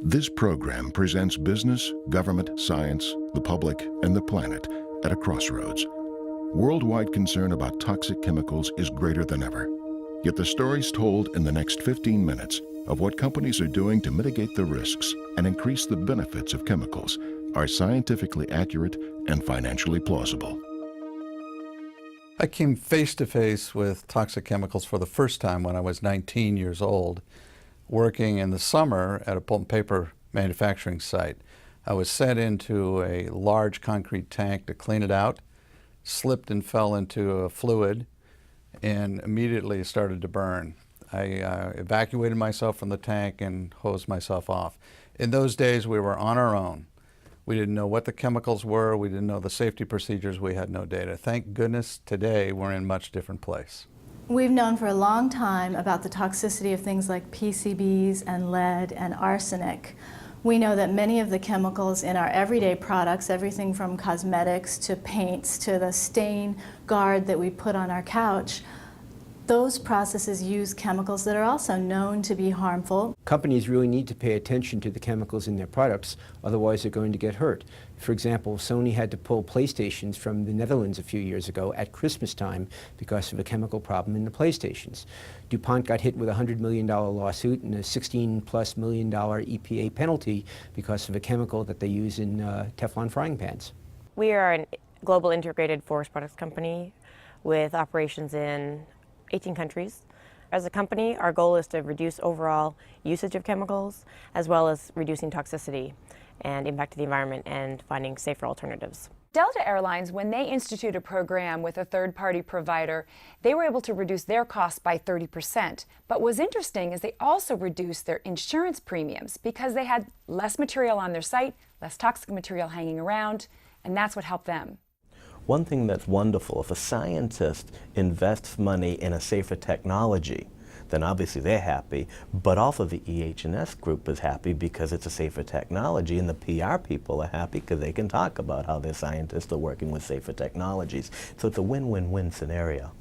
This program presents business, government, science, the public, and the planet at a crossroads. Worldwide concern about toxic chemicals is greater than ever. Yet the stories told in the next 15 minutes of what companies are doing to mitigate the risks and increase the benefits of chemicals are scientifically accurate and financially plausible. I came face to face with toxic chemicals for the first time when I was 19 years old, working in the summer at a pulp and paper manufacturing site. I was sent into a large concrete tank to clean it out, slipped and fell into a fluid, and immediately started to burn. I evacuated myself from the tank and hosed myself off. In those days, we were on our own. We didn't know what the chemicals were. We didn't know the safety procedures. We had no data. Thank goodness today we're in a much different place. We've known for a long time about the toxicity of things like PCBs and lead and arsenic. We know that many of the chemicals in our everyday products, everything from cosmetics to paints to the stain guard that we put on our couch, those processes use chemicals that are also known to be harmful. Companies really need to pay attention to the chemicals in their products, otherwise they're going to get hurt. For example, Sony had to pull PlayStations from the Netherlands a few years ago at Christmas time because of a chemical problem in the PlayStations. DuPont got hit with a $100 million lawsuit and a $16+ million EPA penalty because of a chemical that they use in Teflon frying pans. We are a global integrated forest products company with operations in 18 countries. As a company, our goal is to reduce overall usage of chemicals, as well as reducing toxicity and impact to the environment and finding safer alternatives. Delta Airlines, when they institute a program with a third-party provider, they were able to reduce their costs by 30%. But what's interesting is they also reduced their insurance premiums because they had less material on their site, less toxic material hanging around, and that's what helped them. One thing that's wonderful, if a scientist invests money in a safer technology, then obviously they're happy, but also the EH&S group is happy because it's a safer technology, and the PR people are happy because they can talk about how their scientists are working with safer technologies. So it's a win-win-win scenario.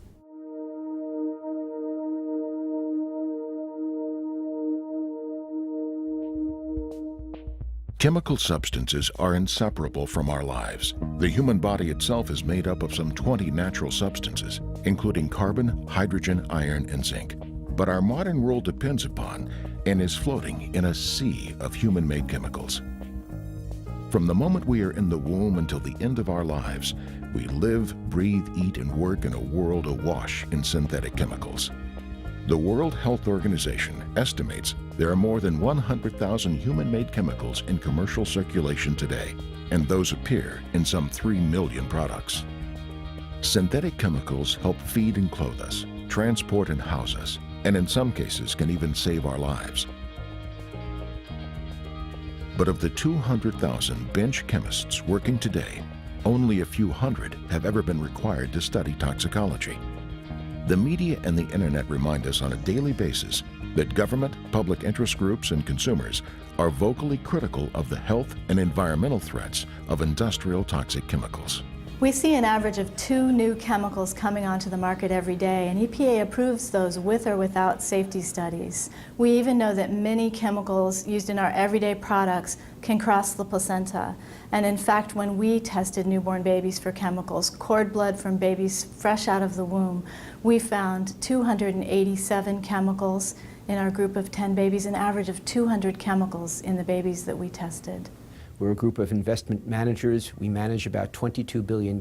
Chemical substances are inseparable from our lives. The human body itself is made up of some 20 natural substances, including carbon, hydrogen, iron, and zinc. But our modern world depends upon and is floating in a sea of human-made chemicals. From the moment we are in the womb until the end of our lives, we live, breathe, eat, and work in a world awash in synthetic chemicals. The World Health Organization estimates there are more than 100,000 human-made chemicals in commercial circulation today, and those appear in some 3 million products. Synthetic chemicals help feed and clothe us, transport and house us, and in some cases can even save our lives. But of the 200,000 bench chemists working today, only a few hundred have ever been required to study toxicology. The media and the internet remind us on a daily basis that government, public interest groups, and consumers are vocally critical of the health and environmental threats of industrial toxic chemicals. We see an average of 2 new chemicals coming onto the market every day, and EPA approves those with or without safety studies. We even know that many chemicals used in our everyday products can cross the placenta. And in fact, when we tested newborn babies for chemicals, cord blood from babies fresh out of the womb, we found 287 chemicals in our group of 10 babies, an average of 200 chemicals in the babies that we tested. We're a group of investment managers. We manage about $22 billion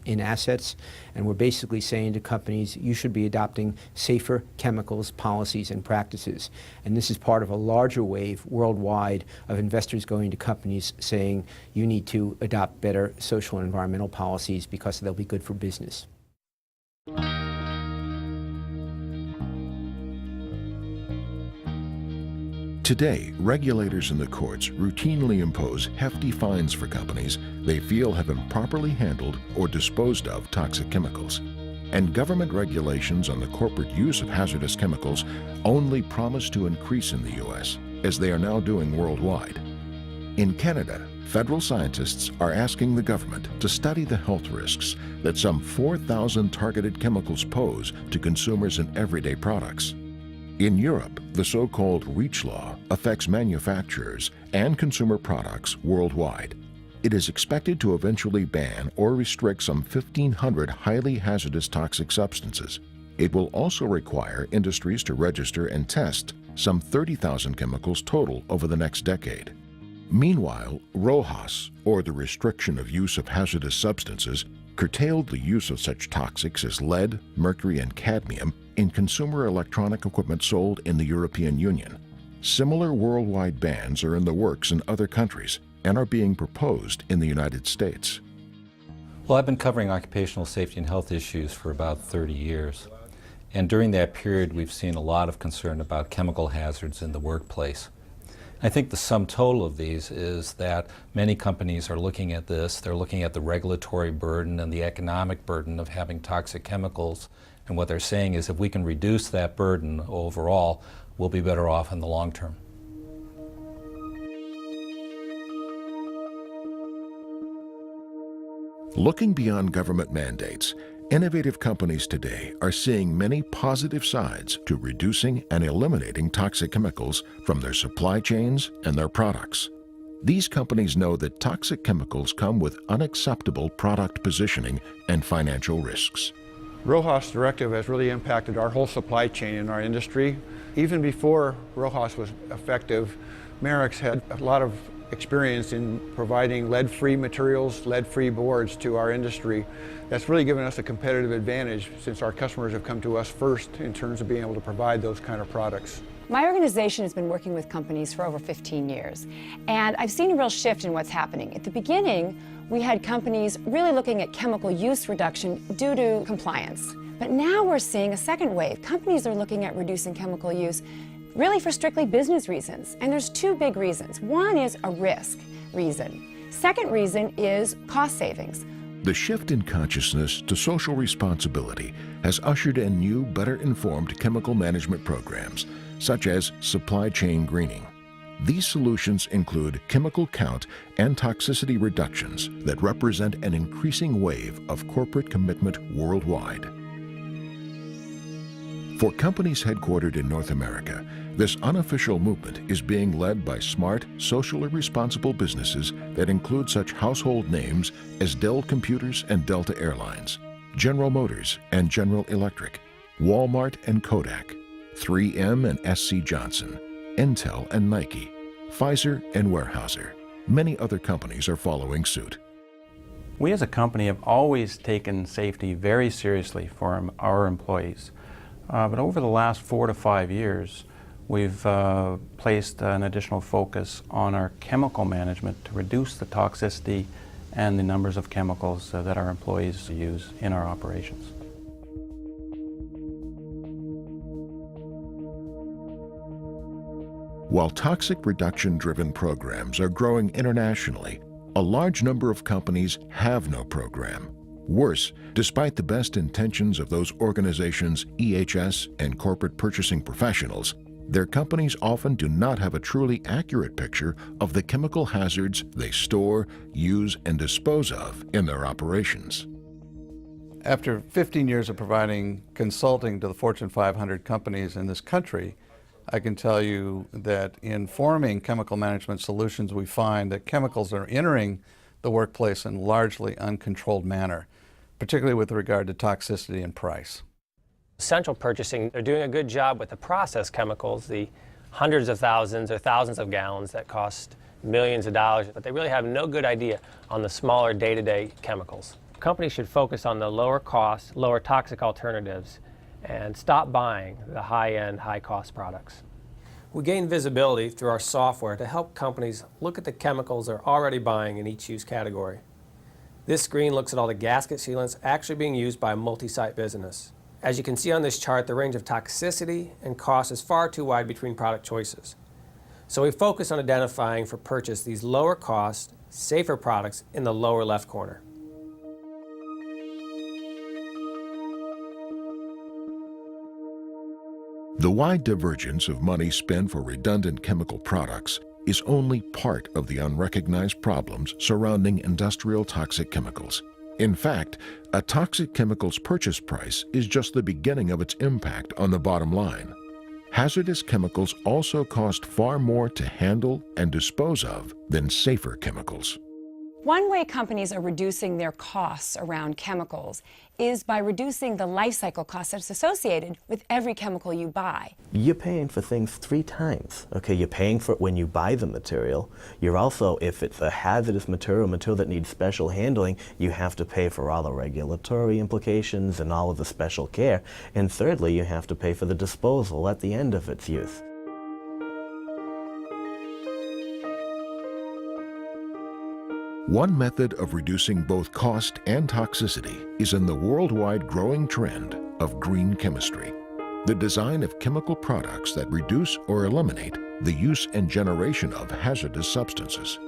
in assets, and we're basically saying to companies, you should be adopting safer chemicals, policies, and practices. And this is part of a larger wave worldwide of investors going to companies saying, you need to adopt better social and environmental policies because they'll be good for business. Today, regulators in the courts routinely impose hefty fines for companies they feel have improperly handled or disposed of toxic chemicals. And government regulations on the corporate use of hazardous chemicals only promise to increase in the U.S., as they are now doing worldwide. In Canada, federal scientists are asking the government to study the health risks that some 4,000 targeted chemicals pose to consumers in everyday products. In Europe, the so-called REACH law affects manufacturers and consumer products worldwide. It is expected to eventually ban or restrict some 1,500 highly hazardous toxic substances. It will also require industries to register and test some 30,000 chemicals total over the next decade. Meanwhile, RoHS, or the restriction of use of hazardous substances, curtailed the use of such toxics as lead, mercury, and cadmium in consumer electronic equipment sold in the European Union. Similar worldwide bans are in the works in other countries and are being proposed in the United States. Well, I've been covering occupational safety and health issues for about 30 years. And during that period, we've seen a lot of concern about chemical hazards in the workplace. I think the sum total of these is that many companies are looking at this. They're looking at the regulatory burden and the economic burden of having toxic chemicals. And what they're saying is if we can reduce that burden overall, we'll be better off in the long term. Looking beyond government mandates, innovative companies today are seeing many positive sides to reducing and eliminating toxic chemicals from their supply chains and their products. These companies know that toxic chemicals come with unacceptable product positioning and financial risks. RoHS directive has really impacted our whole supply chain in our industry. Even before RoHS was effective, Merrick's had a lot of experience in providing lead-free materials, lead-free boards to our industry. That's really given us a competitive advantage since our customers have come to us first in terms of being able to provide those kind of products. My organization has been working with companies for over 15 years, and I've seen a real shift in what's happening. At the beginning, we had companies really looking at chemical use reduction due to compliance. But now we're seeing a second wave. Companies are looking at reducing chemical use really for strictly business reasons. And there's two big reasons. One is a risk reason. Second reason is cost savings. The shift in consciousness to social responsibility has ushered in new, better-informed chemical management programs, such as supply chain greening. These solutions include chemical count and toxicity reductions that represent an increasing wave of corporate commitment worldwide. For companies headquartered in North America, this unofficial movement is being led by smart, socially responsible businesses that include such household names as Dell Computers and Delta Airlines, General Motors and General Electric, Walmart and Kodak, 3M and SC Johnson, Intel and Nike, Pfizer and Weyerhaeuser. Many other companies are following suit. We as a company have always taken safety very seriously for our employees. But over the last 4 to 5 years, we've placed an additional focus on our chemical management to reduce the toxicity and the numbers of chemicals that our employees use in our operations. While toxic reduction-driven programs are growing internationally, a large number of companies have no program. Worse, despite the best intentions of those organizations' EHS and corporate purchasing professionals, their companies often do not have a truly accurate picture of the chemical hazards they store, use, and dispose of in their operations. After 15 years of providing consulting to the Fortune 500 companies in this country, I can tell you that in forming chemical management solutions, we find that chemicals are entering the workplace in a largely uncontrolled manner, particularly with regard to toxicity and price. Central purchasing, they're doing a good job with the process chemicals, the hundreds of thousands or thousands of gallons that cost millions of dollars, but they really have no good idea on the smaller day-to-day chemicals. Companies should focus on the lower cost, lower toxic alternatives and stop buying the high-end, high-cost products. We gain visibility through our software to help companies look at the chemicals they're already buying in each use category. This screen looks at all the gasket sealants actually being used by a multi-site business. As you can see on this chart, the range of toxicity and cost is far too wide between product choices. So we focus on identifying for purchase these lower cost, safer products in the lower left corner. The wide divergence of money spent for redundant chemical products is only part of the unrecognized problems surrounding industrial toxic chemicals. In fact, a toxic chemical's purchase price is just the beginning of its impact on the bottom line. hazardous chemicals also cost far more to handle and dispose of than safer chemicals. One way companies are reducing their costs around chemicals is by reducing the life cycle cost that's associated with every chemical you buy. You're paying for things 3 times. Okay, you're paying for it when you buy the material. You're also, if it's a hazardous material that needs special handling, you have to pay for all the regulatory implications and all of the special care. And thirdly, you have to pay for the disposal at the end of its use. One method of reducing both cost and toxicity is in the worldwide growing trend of green chemistry, the design of chemical products that reduce or eliminate the use and generation of hazardous substances.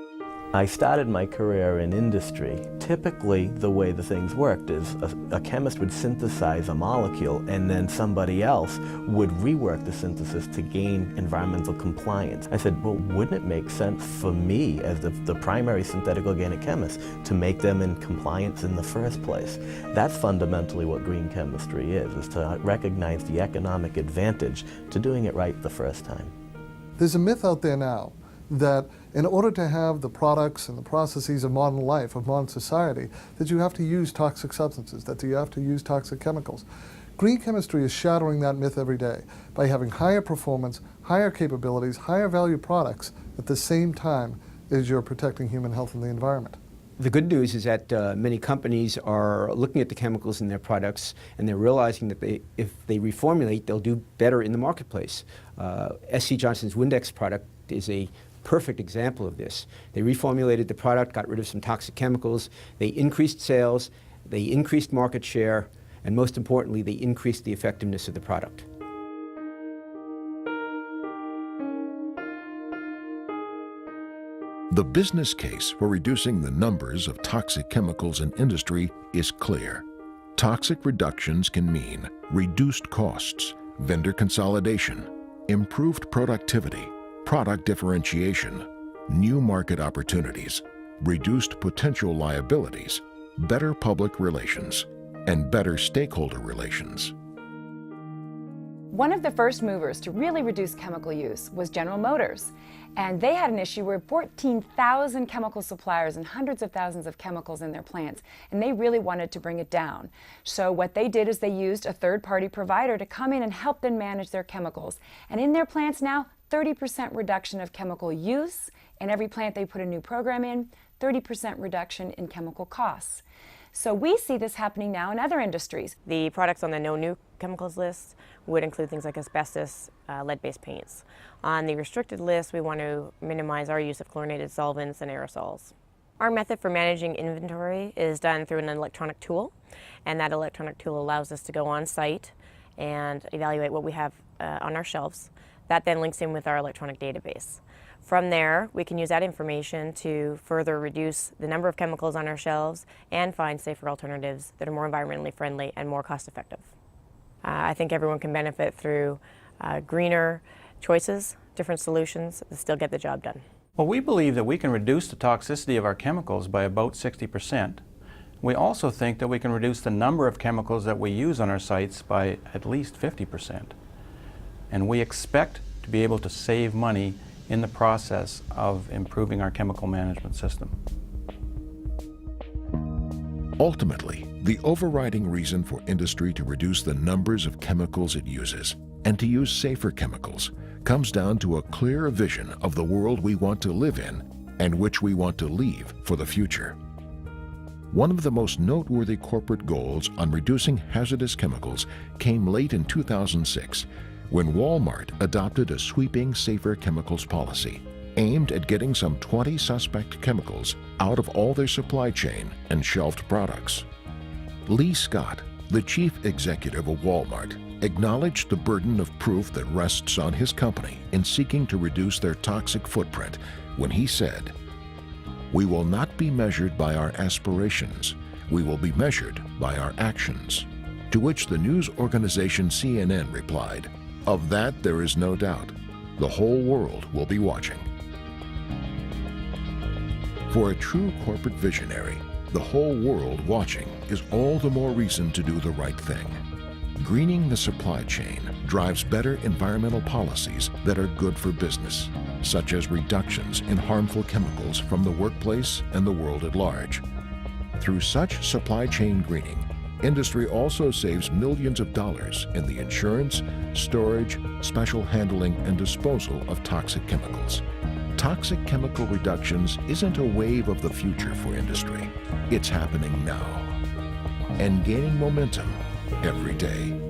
I started my career in industry. Typically, the way the things worked is a chemist would synthesize a molecule and then somebody else would rework the synthesis to gain environmental compliance. I said, well, wouldn't it make sense for me as the primary synthetic organic chemist to make them in compliance in the first place? That's fundamentally what green chemistry is to recognize the economic advantage to doing it right the first time. There's a myth out there now that in order to have the products and the processes of modern life, of modern society, that you have to use toxic substances, that you have to use toxic chemicals. Green chemistry is shattering that myth every day by having higher performance, higher capabilities, higher value products at the same time as you're protecting human health and the environment. The good news is that many companies are looking at the chemicals in their products and they're realizing that if they reformulate, they'll do better in the marketplace. SC Johnson's Windex product is a perfect example of this. They reformulated the product, got rid of some toxic chemicals, they increased sales, they increased market share, and most importantly, they increased the effectiveness of the product. The business case for reducing the numbers of toxic chemicals in industry is clear. Toxic reductions can mean reduced costs, vendor consolidation, improved productivity, product differentiation, new market opportunities, reduced potential liabilities, better public relations, and better stakeholder relations. One of the first movers to really reduce chemical use was General Motors. And they had an issue where 14,000 chemical suppliers and hundreds of thousands of chemicals in their plants, and they really wanted to bring it down. So what they did is they used a third-party provider to come in and help them manage their chemicals. And in their plants now, 30% reduction of chemical use. In every plant they put a new program in, 30% reduction in chemical costs. So we see this happening now in other industries. The products on the no new chemicals list would include things like asbestos, lead-based paints. On the restricted list, we want to minimize our use of chlorinated solvents and aerosols. Our method for managing inventory is done through an electronic tool, and that electronic tool allows us to go on site and evaluate what we have on our shelves. That then links in with our electronic database. From there, we can use that information to further reduce the number of chemicals on our shelves and find safer alternatives that are more environmentally friendly and more cost-effective. I think everyone can benefit through greener choices, different solutions that still get the job done. Well, we believe that we can reduce the toxicity of our chemicals by about 60%. We also think that we can reduce the number of chemicals that we use on our sites by at least 50%. And we expect to be able to save money in the process of improving our chemical management system. Ultimately, the overriding reason for industry to reduce the numbers of chemicals it uses and to use safer chemicals comes down to a clear vision of the world we want to live in and which we want to leave for the future. One of the most noteworthy corporate goals on reducing hazardous chemicals came late in 2006 when Walmart adopted a sweeping safer chemicals policy aimed at getting some 20 suspect chemicals out of all their supply chain and shelved products. Lee Scott, the chief executive of Walmart, acknowledged the burden of proof that rests on his company in seeking to reduce their toxic footprint when he said, "We will not be measured by our aspirations. We will be measured by our actions." To which the news organization CNN replied, "Of that there is no doubt. The whole world will be watching." For a true corporate visionary, the whole world watching is all the more reason to do the right thing. Greening the supply chain drives better environmental policies that are good for business, such as reductions in harmful chemicals from the workplace and the world at large. Through such supply chain greening, industry also saves millions of dollars in the insurance, storage, special handling, and disposal of toxic chemicals. Toxic chemical reductions isn't a wave of the future for industry. It's happening now and gaining momentum every day.